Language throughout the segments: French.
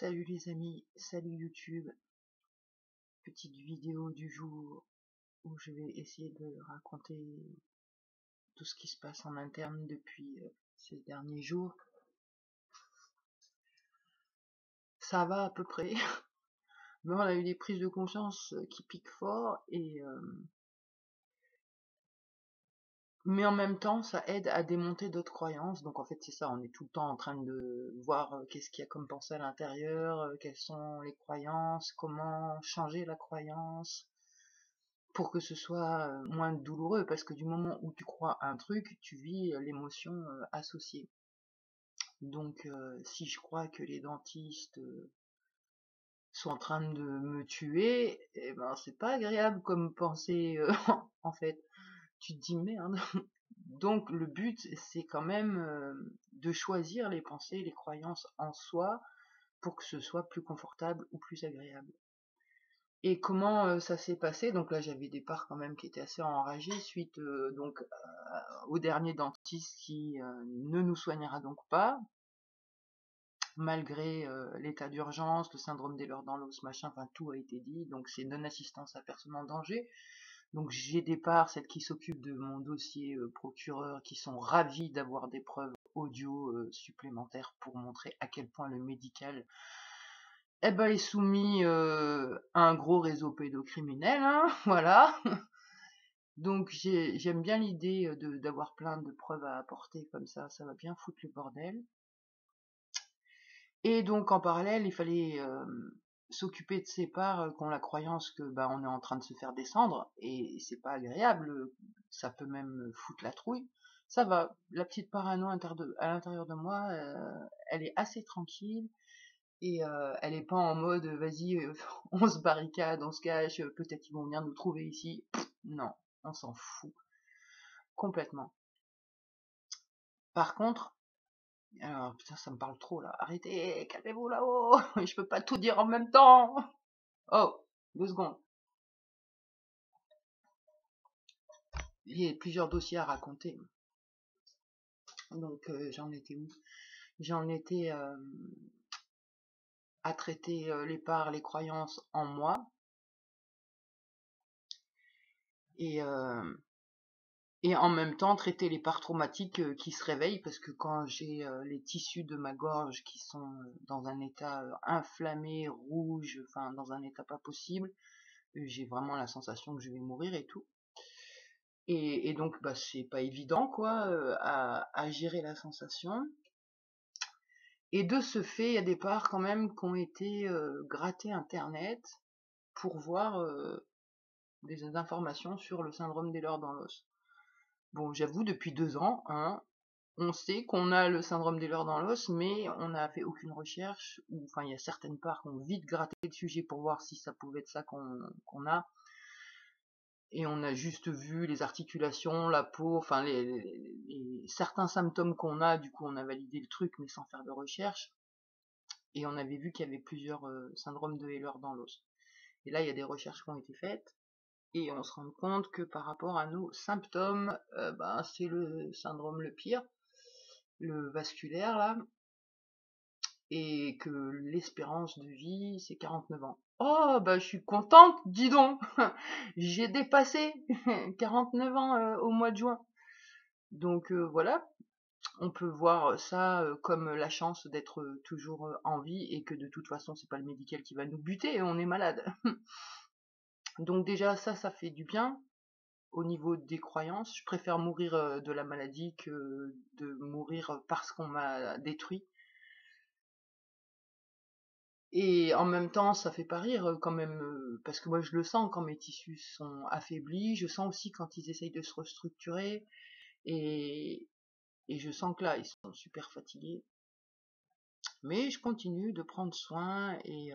Salut les amis, salut YouTube, petite vidéo du jour où je vais essayer de raconter tout ce qui se passe en interne depuis ces derniers jours. Ça va à peu près, mais on a eu des prises de conscience qui piquent fort mais en même temps ça aide à démonter d'autres croyances. Donc en fait c'est ça, on est tout le temps en train de voir qu'est-ce qu'il y a comme pensée à l'intérieur, quelles sont les croyances, comment changer la croyance pour que ce soit moins douloureux, parce que du moment où tu crois un truc, tu vis l'émotion associée. Donc si je crois que les dentistes sont en train de me tuer, eh ben c'est pas agréable comme pensée en fait. Tu te dis merde. Donc le but c'est quand même de choisir les pensées, les croyances en soi pour que ce soit plus confortable ou plus agréable. Et comment ça s'est passé? Donc là j'avais des parts quand même qui étaient assez enragées suite au dernier dentiste qui ne nous soignera donc pas, malgré l'état d'urgence, le syndrome des leurs dans l'os, machin, enfin tout a été dit, donc c'est non-assistance à personne en danger. Donc j'ai des parts, celles qui s'occupent de mon dossier procureur, qui sont ravies d'avoir des preuves audio supplémentaires pour montrer à quel point le médical est soumis à un gros réseau pédocriminel, hein, voilà. Donc j'aime bien l'idée d'avoir plein de preuves à apporter comme ça va bien foutre le bordel. Et donc en parallèle, il fallait s'occuper de ces parts qui ont la croyance que on est en train de se faire descendre, et c'est pas agréable, ça peut même foutre la trouille. Ça va, la petite parano à l'intérieur de moi, elle est assez tranquille, et elle est pas en mode vas-y, on se barricade, on se cache, peut-être ils vont venir nous trouver ici. Non, on s'en fout complètement. Par contre, alors putain ça me parle trop là, arrêtez, calmez-vous là-haut, je peux pas tout dire en même temps. Oh, 2 secondes. J'ai plusieurs dossiers à raconter. Donc j'en étais où? J'en étais à traiter les parts, les croyances en moi, et en même temps traiter les parts traumatiques qui se réveillent, parce que quand j'ai les tissus de ma gorge qui sont dans un état inflammé, rouge, enfin dans un état pas possible, j'ai vraiment la sensation que je vais mourir et tout. Et donc c'est pas évident quoi à gérer la sensation. Et de ce fait, il y a des parts quand même qui ont été gratter internet pour voir des informations sur le syndrome des leurs dans l'os. Bon, j'avoue, depuis 2 ans, hein, on sait qu'on a le syndrome des leurs dans l'os, mais on n'a fait aucune recherche, ou enfin il y a certaines parts qui ont vite gratté le sujet pour voir si ça pouvait être ça qu'on a. Et on a juste vu les articulations, la peau, enfin certains symptômes qu'on a, du coup on a validé le truc, mais sans faire de recherche. Et on avait vu qu'il y avait plusieurs syndromes de Heller dans l'os. Et là, il y a des recherches qui ont été faites, et on se rend compte que par rapport à nos symptômes, c'est le syndrome le pire, le vasculaire là, et que l'espérance de vie, c'est 49 ans. Oh, je suis contente, dis donc. J'ai dépassé 49 ans au mois de juin. Donc voilà, on peut voir ça comme la chance d'être toujours en vie, et que de toute façon c'est pas le médical qui va nous buter, on est malade. Donc déjà ça fait du bien au niveau des croyances. Je préfère mourir de la maladie que de mourir parce qu'on m'a détruit. Et en même temps ça fait pas rire quand même, parce que moi je le sens quand mes tissus sont affaiblis, je sens aussi quand ils essayent de se restructurer, et je sens que là ils sont super fatigués. Mais je continue de prendre soin, et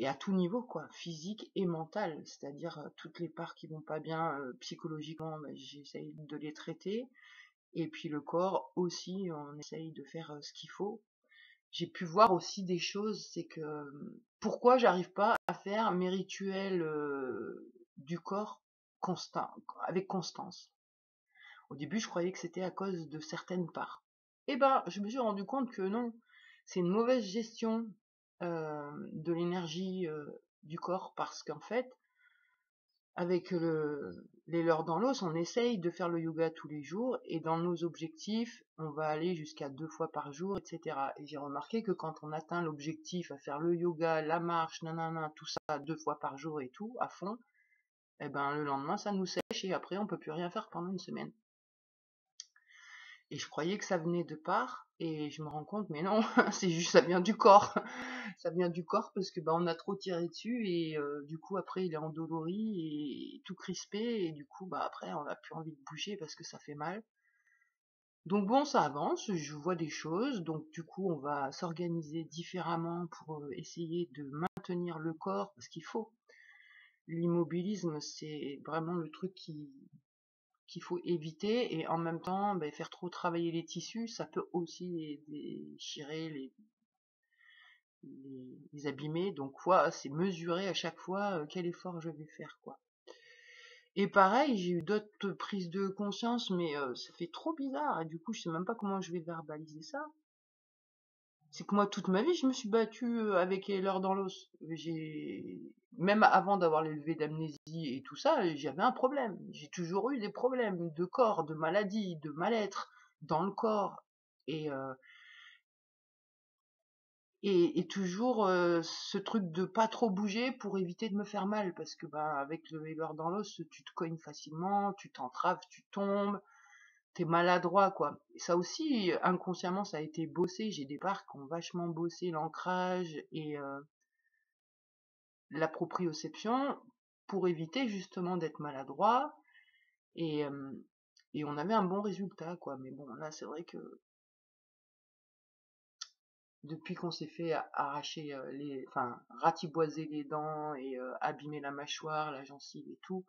à tout niveau quoi, physique et mental, c'est-à-dire toutes les parts qui vont pas bien psychologiquement, j'essaye de les traiter, et puis le corps aussi, on essaye de faire ce qu'il faut. J'ai pu voir aussi des choses, c'est que pourquoi j'arrive pas à faire mes rituels du corps avec constance. Au début je croyais que c'était à cause de certaines parts, et je me suis rendu compte que non, c'est une mauvaise gestion de l'énergie du corps parce qu'en fait, avec les leurres dans l'os, on essaye de faire le yoga tous les jours et dans nos objectifs, on va aller jusqu'à 2 fois par jour, etc. Et j'ai remarqué que quand on atteint l'objectif à faire le yoga, la marche, nanana, tout ça 2 fois par jour et tout, à fond, eh ben le lendemain ça nous sèche et après on peut plus rien faire pendant une semaine. Et je croyais que ça venait de part, et je me rends compte, mais non, c'est juste, ça vient du corps. Ça vient du corps parce que bah, on a trop tiré dessus, et du coup après il est endolori et tout crispé, et du coup bah après on n'a plus envie de bouger parce que ça fait mal. Donc bon, ça avance, je vois des choses, donc du coup on va s'organiser différemment pour essayer de maintenir le corps, parce qu'il faut. L'immobilisme, c'est vraiment le truc qu'il faut éviter, et en même temps faire trop travailler les tissus, ça peut aussi les déchirer, les abîmer. Donc c'est mesurer à chaque fois quel effort je vais faire, quoi. Et pareil, j'ai eu d'autres prises de conscience, mais ça fait trop bizarre, et du coup je sais même pas comment je vais verbaliser ça. C'est que moi, toute ma vie, je me suis battue avec les leurs dans l'os. Même avant d'avoir les levées d'amnésie et tout ça, j'avais un problème. J'ai toujours eu des problèmes de corps, de maladie, de mal-être dans le corps. Et, euh, et toujours ce truc de pas trop bouger pour éviter de me faire mal. Parce que bah, avec le leurs dans l'os, tu te cognes facilement, tu t'entraves, tu tombes, t'es maladroit, quoi. Et ça aussi, inconsciemment, ça a été bossé. J'ai des parts qui ont vachement bossé l'ancrage et la proprioception pour éviter justement d'être maladroit, et, euh, et on avait un bon résultat, quoi. Mais bon, là, c'est vrai que depuis qu'on s'est fait arracher enfin, ratiboiser les dents et abîmer la mâchoire, la gencive et tout,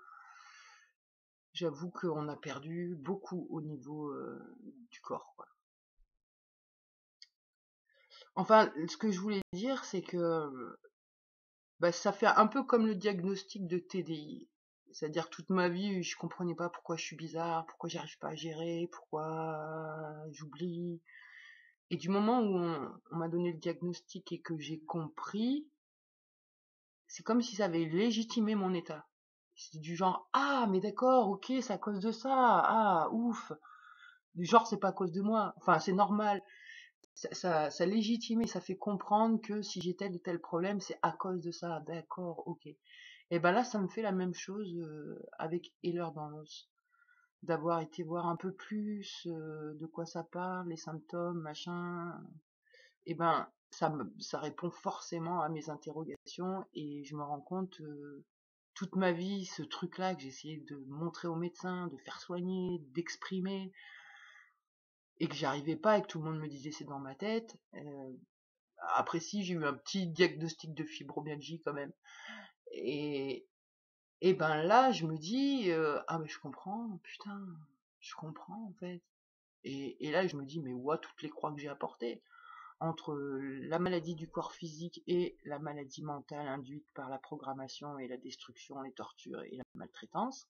j'avoue qu'on a perdu beaucoup au niveau du corps, quoi. Enfin, ce que je voulais dire, c'est que bah, ça fait un peu comme le diagnostic de TDI. C'est-à-dire toute ma vie, je comprenais pas pourquoi je suis bizarre, pourquoi j'arrive pas à gérer, pourquoi j'oublie. Et du moment où on m'a donné le diagnostic et que j'ai compris, c'est comme si ça avait légitimé mon état. C'est du genre, ah, mais d'accord, ok, c'est à cause de ça, ah, ouf. Du genre, c'est pas à cause de moi. Enfin, c'est normal. Ça légitime et ça fait comprendre que si j'ai tel ou tel problème, c'est à cause de ça. D'accord, ok. Et ben là, ça me fait la même chose avec Heller dans l'os. D'avoir été voir un peu plus de quoi ça parle, les symptômes, machin. Et ben, ça répond forcément à mes interrogations, et je me rends compte toute ma vie, ce truc-là que j'essayais de montrer au médecin, de faire soigner, d'exprimer, et que j'arrivais pas, et que tout le monde me disait c'est dans ma tête. Après, si, j'ai eu un petit diagnostic de fibromyalgie quand même. Et, et ben là, je me dis, ah mais je comprends, putain, je comprends en fait. Et là, je me dis, mais ouah, toutes les croix que j'ai apportées, entre la maladie du corps physique et la maladie mentale induite par la programmation et la destruction, les tortures et la maltraitance.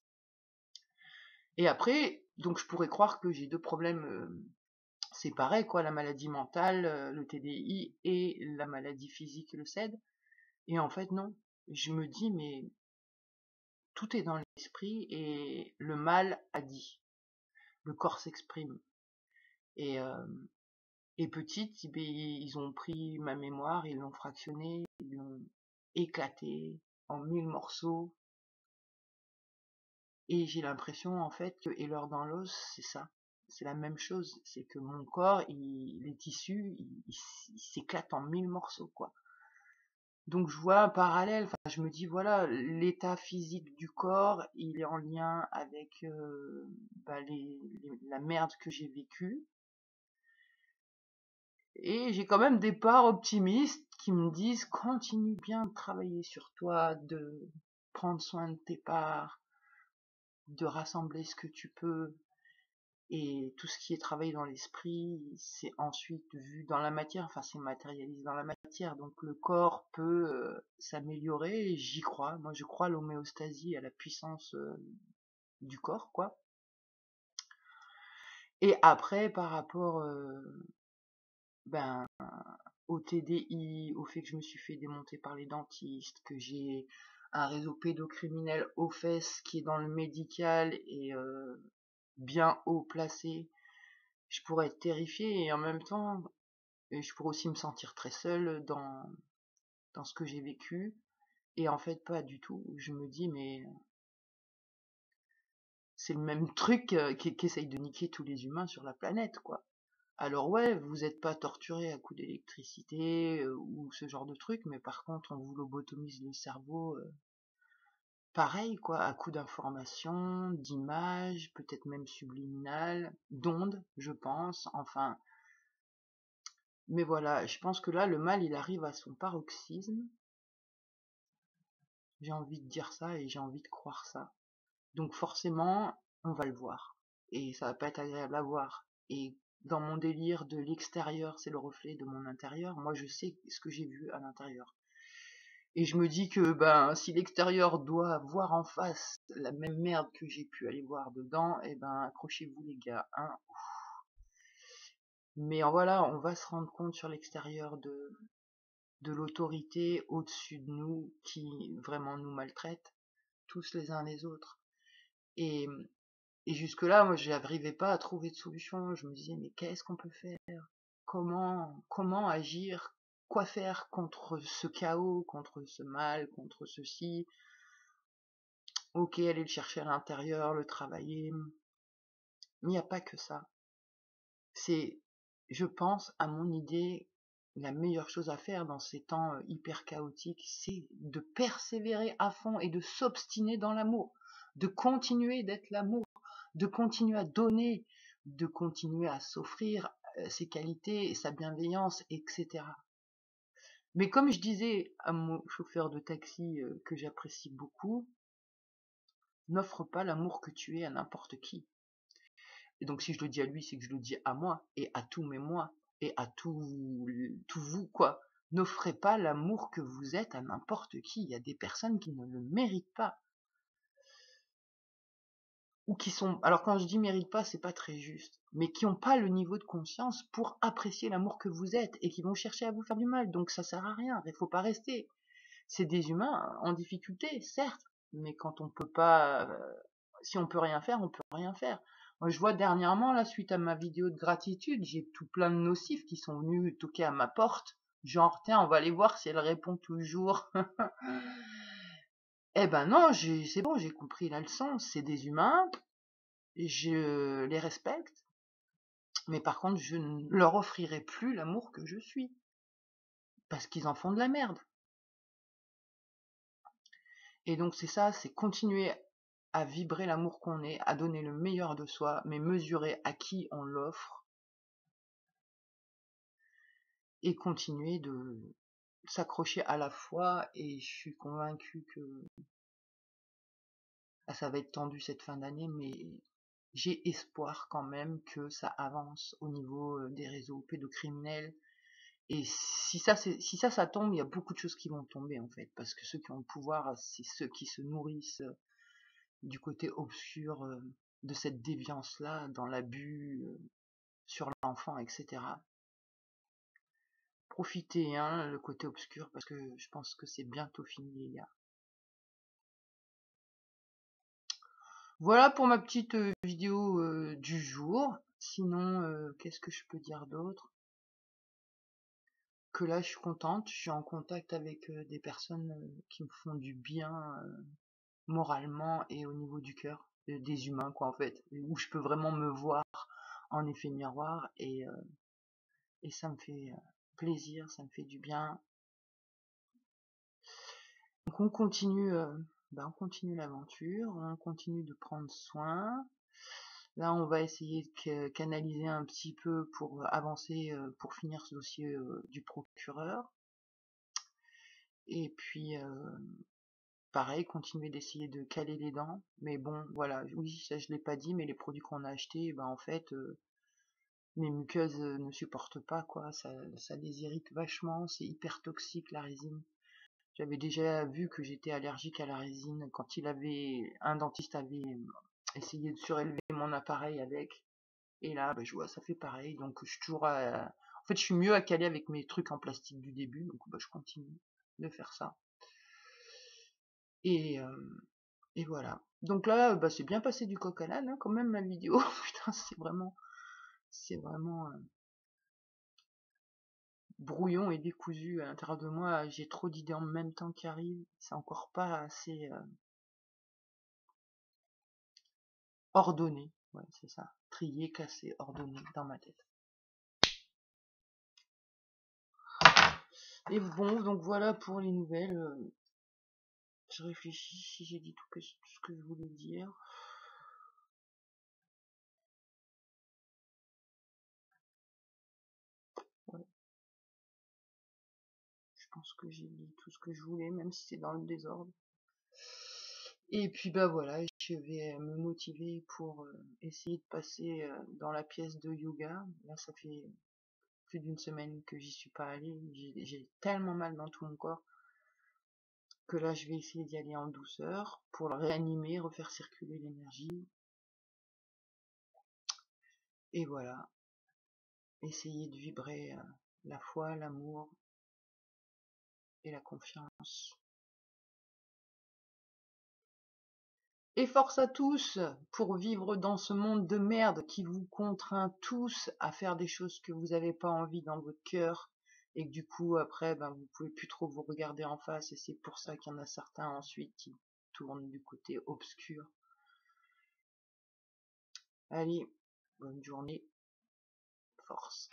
Et après, donc je pourrais croire que j'ai deux problèmes séparés, quoi, la maladie mentale, le TDI, et la maladie physique, le SED. Et en fait, non. Je me dis, mais tout est dans l'esprit, et le mal a dit. Le corps s'exprime. Et, euh, et petite, ils ont pris ma mémoire, ils l'ont fractionnée, ils l'ont éclatée en 1000 morceaux. Et j'ai l'impression, en fait, que et l'or dans l'os, c'est ça. C'est la même chose. C'est que mon corps, les tissus, ils s'éclatent en 1000 morceaux, quoi. Donc je vois un parallèle, enfin je me dis voilà, l'état physique du corps, il est en lien avec la merde que j'ai vécue. Et j'ai quand même des parts optimistes qui me disent continue bien de travailler sur toi, de prendre soin de tes parts, de rassembler ce que tu peux. Et tout ce qui est travaillé dans l'esprit, c'est ensuite vu dans la matière, enfin c'est matérialisé dans la matière, donc le corps peut s'améliorer, et j'y crois. Moi je crois à l'homéostasie, à la puissance du corps, quoi. Et après, par rapport ben, au TDI, au fait que je me suis fait démonter par les dentistes, que j'ai un réseau pédocriminel aux fesses qui est dans le médical et bien haut placé, je pourrais être terrifiée et en même temps, je pourrais aussi me sentir très seule dans ce que j'ai vécu. Et en fait, pas du tout. Je me dis, mais c'est le même truc qu'essaye de niquer tous les humains sur la planète, quoi. Alors ouais, vous êtes pas torturé à coups d'électricité ou ce genre de truc, mais par contre, on vous lobotomise le cerveau, pareil, quoi, à coups d'informations, d'images, peut-être même subliminales, d'ondes, je pense, enfin. Mais voilà, je pense que là, le mal, il arrive à son paroxysme. J'ai envie de dire ça et j'ai envie de croire ça. Donc forcément, on va le voir. Et ça va pas être agréable à voir. Et dans mon délire de l'extérieur, c'est le reflet de mon intérieur, moi je sais ce que j'ai vu à l'intérieur. Et je me dis que ben si l'extérieur doit voir en face la même merde que j'ai pu aller voir dedans, eh ben accrochez-vous les gars, hein. Mais voilà, on va se rendre compte sur l'extérieur de l'autorité au-dessus de nous qui vraiment nous maltraite, tous les uns les autres. Et Et jusque-là, moi, j'arrivais pas à trouver de solution. Je me disais, mais qu'est-ce qu'on peut faire? Comment agir? Quoi faire contre ce chaos, contre ce mal, contre ceci? Ok, aller le chercher à l'intérieur, le travailler. Mais il n'y a pas que ça. C'est, je pense, à mon idée, la meilleure chose à faire dans ces temps hyper chaotiques, c'est de persévérer à fond et de s'obstiner dans l'amour, de continuer d'être l'amour, de continuer à donner, de continuer à s'offrir ses qualités, sa bienveillance, etc. Mais comme je disais à mon chauffeur de taxi que j'apprécie beaucoup, n'offre pas l'amour que tu es à n'importe qui. Et donc si je le dis à lui, c'est que je le dis à moi, et à tous mes moi, et à tout vous, quoi. N'offrez pas l'amour que vous êtes à n'importe qui. Il y a des personnes qui ne le méritent pas. Ou qui sont, alors quand je dis méritent pas, c'est pas très juste, mais qui n'ont pas le niveau de conscience pour apprécier l'amour que vous êtes, et qui vont chercher à vous faire du mal. Donc ça sert à rien, il faut pas rester. C'est des humains en difficulté, certes, mais quand on peut pas, si on peut rien faire, on peut rien faire. Moi, je vois dernièrement, là, suite à ma vidéo de gratitude, j'ai tout plein de nocifs qui sont venus toquer à ma porte, genre, tiens, on va aller voir si elle répond toujours. Eh ben non, c'est bon, j'ai compris la leçon, c'est des humains, je les respecte, mais par contre, je ne leur offrirai plus l'amour que je suis, parce qu'ils en font de la merde. Et donc c'est ça, c'est continuer à vibrer l'amour qu'on est, à donner le meilleur de soi, mais mesurer à qui on l'offre, et continuer de s'accrocher à la foi, et je suis convaincue que ça va être tendu cette fin d'année, mais j'ai espoir quand même que ça avance au niveau des réseaux pédocriminels. Et si ça tombe, il y a beaucoup de choses qui vont tomber en fait, parce que ceux qui ont le pouvoir, c'est ceux qui se nourrissent du côté obscur de cette déviance-là, dans l'abus sur l'enfant, etc. Profitez, hein, le côté obscur, parce que je pense que c'est bientôt fini, les gars. Voilà pour ma petite vidéo du jour. Sinon, qu'est-ce que je peux dire d'autre? Que là, je suis contente, je suis en contact avec des personnes qui me font du bien moralement et au niveau du cœur, des humains, quoi, en fait, où je peux vraiment me voir en effet miroir, et ça me fait plaisir, ça me fait du bien. Donc on continue, on continue l'aventure, on continue de prendre soin. Là, on va essayer de canaliser un petit peu pour avancer, pour finir ce dossier du procureur. Et puis, pareil, continuer d'essayer de caler les dents. Mais bon, voilà, oui, ça je l'ai pas dit, mais les produits qu'on a achetés, en fait, mes muqueuses ne supportent pas, quoi. Ça les irrite vachement, c'est hyper toxique la résine. J'avais déjà vu que j'étais allergique à la résine quand un dentiste avait essayé de surélever mon appareil avec. Et là, je vois, ça fait pareil. Donc, je suis toujours En fait, je suis mieux à caler avec mes trucs en plastique du début, donc bah, je continue de faire ça. Et voilà. Donc là, bah, c'est bien passé du coq à l'âne, hein, quand même, ma vidéo. Putain, c'est vraiment brouillon et décousu à l'intérieur de moi. J'ai trop d'idées en même temps qui arrivent. C'est encore pas assez ordonné. Ouais, c'est ça. Trié, classé, ordonné dans ma tête. Et bon, donc voilà pour les nouvelles. Je réfléchis si j'ai dit tout ce que je voulais dire. Ouais, je pense que j'ai dit tout ce que je voulais, même si c'est dans le désordre. Et puis bah voilà, je vais me motiver pour essayer de passer dans la pièce de yoga. Là, ça fait plus d'une semaine que j'y suis pas allée. J'ai tellement mal dans tout mon corps que là, je vais essayer d'y aller en douceur pour le réanimer, refaire circuler l'énergie. Et voilà, essayer de vibrer la foi, l'amour et la confiance. Et force à tous pour vivre dans ce monde de merde qui vous contraint tous à faire des choses que vous n'avez pas envie dans votre cœur et que du coup après ben, vous pouvez plus trop vous regarder en face et c'est pour ça qu'il y en a certains ensuite qui tournent du côté obscur. Allez, bonne journée, force.